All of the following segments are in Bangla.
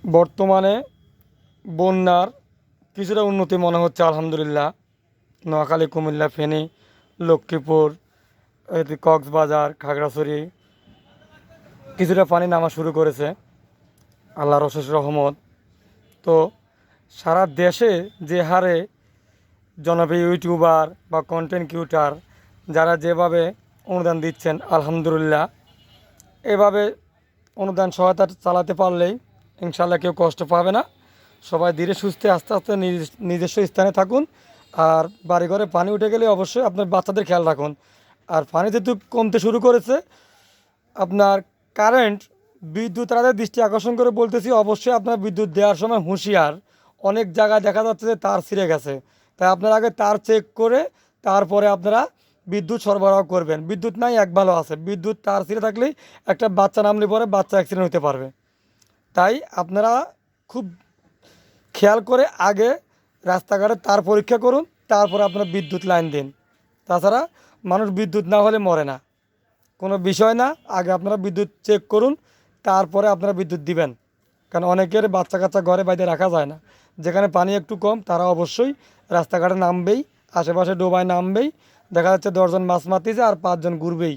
বর্তমানে বন্যার কিছুটা উন্নতি মনে হচ্ছে আলহামদুলিল্লাহ। নোয়াখালী, কুমিল্লা, ফেনী, লক্ষ্মীপুর, কক্সবাজার, খাগড়াছড়ি কিছুটা পানি নামা শুরু করেছে, আল্লাহর অশেষ রহমত। তো সারা দেশে যে হারে জনপ্রিয় ইউটিউবার বা কন্টেন্ট ক্রিয়েটর যারা যেভাবে অনুদান দিচ্ছেন, আলহামদুলিল্লাহ এভাবে অনুদান সহায়তা চালাতে পারলেই ইনশাল্লাহ কেউ কষ্ট পাবে না। সবাই ধীরে সুস্থে আস্তে আস্তে নিজস্ব স্থানে থাকুন। আর বাড়িঘরে পানি উঠে গেলে অবশ্যই আপনার বাচ্চাদের খেয়াল রাখুন। আর পানি যেহেতু কমতে শুরু করেছে, আপনার কারেন্ট বিদ্যুৎ তাদের দৃষ্টি আকর্ষণ করে বলতেছি, অবশ্যই আপনার বিদ্যুৎ দেওয়ার সময় হুঁশিয়ার। অনেক জায়গায় দেখা যাচ্ছে যে তার ছিঁড়ে গেছে, তাই আপনারা আগে তার চেক করে তারপরে আপনারা বিদ্যুৎ সরবরাহ করবেন। বিদ্যুৎ নাই এক ভালো আছে, বিদ্যুৎ তার ছিঁড়ে থাকলেই একটা বাচ্চা নামলে পরে বাচ্চা অ্যাক্সিডেন্ট হতে পারবে। তাই আপনারা খুব খেয়াল করে আগে রাস্তাঘাটে তার পরীক্ষা করুন, তারপরে আপনারা বিদ্যুৎ লাইন দিন। তাছাড়া মানুষ বিদ্যুৎ না হলে মরে না, কোনো বিষয় না। আগে আপনারা বিদ্যুৎ চেক করুন, তারপরে আপনারা বিদ্যুৎ দিবেন। কারণ অনেকের বাচ্চা কাচ্চা ঘরে বাইরে রাখা যায় না। যেখানে পানি একটু কম তারা অবশ্যই রাস্তাঘাটে নামবেই, আশেপাশে ডোবায় নামবেই। দেখা যাচ্ছে 10 জন মাছ মারতেছে আর 5 জন ঘুরবেই।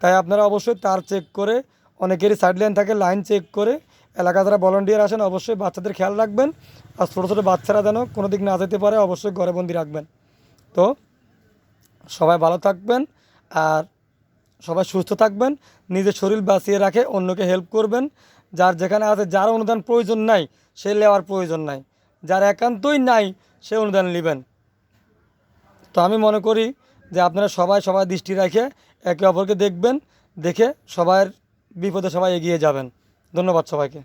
তাই আপনারা অবশ্যই তার চেক করে, অনেকেরই সাইড লাইন থাকে, লাইন চেক করে এলাকা যারা ভলান্টিয়ার আসেন অবশ্যই বাচ্চাদের খেয়াল রাখবেন। আর ছোটো ছোটো বাচ্চারা যেন কোনো দিক না যেতে পারে অবশ্যই ঘরে বন্দি রাখবেন। তো সবাই ভালো থাকবেন আর সবাই সুস্থ থাকবেন। নিজের শরীর বাঁচিয়ে রাখে অন্যকে হেল্প করবেন। যার যেখানে আছে, যার অনুদান প্রয়োজন নাই সে নেওয়ার প্রয়োজন নাই, যার একান্তই নাই সে অনুদান নেবেন। তো আমি মনে করি যে আপনারা সবাই সবাই দৃষ্টি রেখে একে অপরকে দেখবেন, দেখে সবার বিপদে সবাই এগিয়ে যাবেন। ধন্যবাদ সবাইকে।